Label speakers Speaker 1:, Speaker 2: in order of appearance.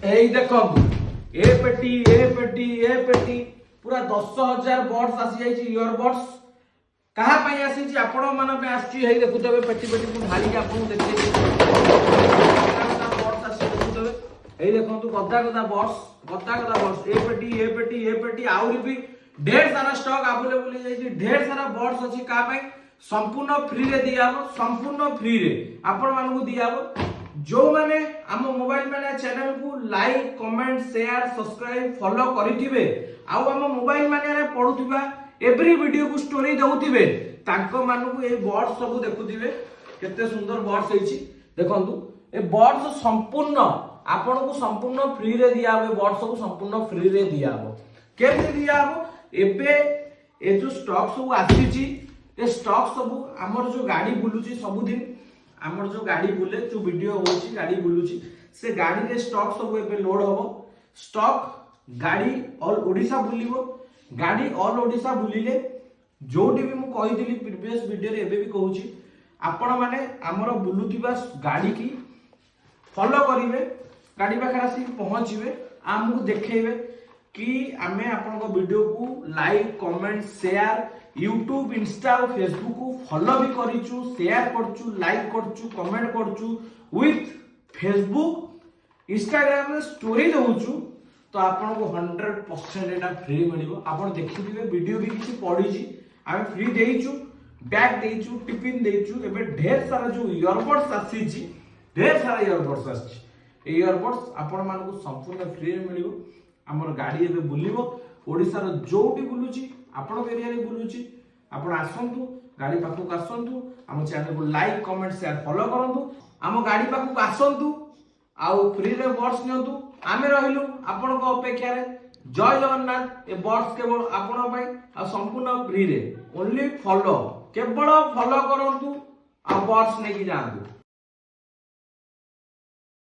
Speaker 1: एई देखंतु ए पेटी पूरा 10,000 बर्ड्स आसी जाई छि इयरबड्स कहा पई आसी छि आपण मन पे आसी हेई देखुतबे पेटी को ढाली के आपन देखि बर्ड्स आसी देखुतबे एई देखंतु गदा बर्ड्स ए पेटी आउरी भी ढेर सारा स्टॉक अवेलेबल जाई छि ढेर सारा बर्ड्स अछि का पई संपूर्ण फ्री रे दियाबो संपूर्ण फ्री रे आपण मानकु दियाबो जो माने आम मोबाइल माने चैनल को like comment share subscribe follow करिथिबे आउ आम मोबाइल माने रे पढुथिबा एवरी वीडियो को स्टोरी दउथिबे तांको मानकु ए बर्ड्स सब देखुथिबे केते सुंदर बर्ड्स हेछि देखंतु ए बर्ड्स संपूर्ण आपण को संपूर्ण फ्री रे दियाबो बर्ड्स को संपूर्ण फ्री रे दियाबो केते दियाबो एबे ए जो स्टॉक सब आसी छि ए स्टॉक सब हमर जो गाड़ी बुलुची सब दिन हमर जो गाड़ी बुले जो वीडियो होची गाड़ी बुलुची से गाड़ी रे स्टॉक सब एबे लोड होबो स्टॉक गाड़ी ऑल ओडिसा बुलिबो गाड़ी ऑल ओडिसा बुलिले जोटी भी मु कहितली प्रीवियस वीडियो रे एबे भी कहूची आपण माने हमर बुलुतिबा गाड़ी की फॉलो करिवे गाड़ी पाखर आसी पहुंचीबे हमहु देखैबे कि आमे आपन को वीडियो को like comment share YouTube insta और फेसबुक को फॉलो भी करिचु शेयर करचु लाइक करचु कमेंट करचु विथ फेसबुक इंस्टाग्राम रे स्टोरी दउचु तो आपन को 100% एटा फ्री मिलिबो आपन देखिथिबे वीडियो भी किछि पढी छि आमे फ्री देइचु बैग देइचु टिफिन देइचु एबे ढेर सारा जो इयरबड्स आसी छि ढेर सारा इयरबड्स आछि ए इयरबड्स आपन मान को संपूर्ण फ्री रे मिलिबो हमर गाड़ी एबे बुलिबो ओडिसा रो जोटी बुलुची आपण एरिया रे बुलुची आपण आसंतु गाड़ी पाखु आसंतु हम चैनल को लाइक कमेंट शेयर फॉलो करंतु हम गाड़ी पाखु आसंतु आउ फ्री रे बर्ड्स नियंतु आमे रहिलु आपण को अपेक्षा रे जय जगन्नाथ ए बर्ड्स केवल आपण पई आ संपूर्ण फ्री रे ओनली फॉलो केवल फॉलो करंतु आ बर्ड्स नेकी जांतु।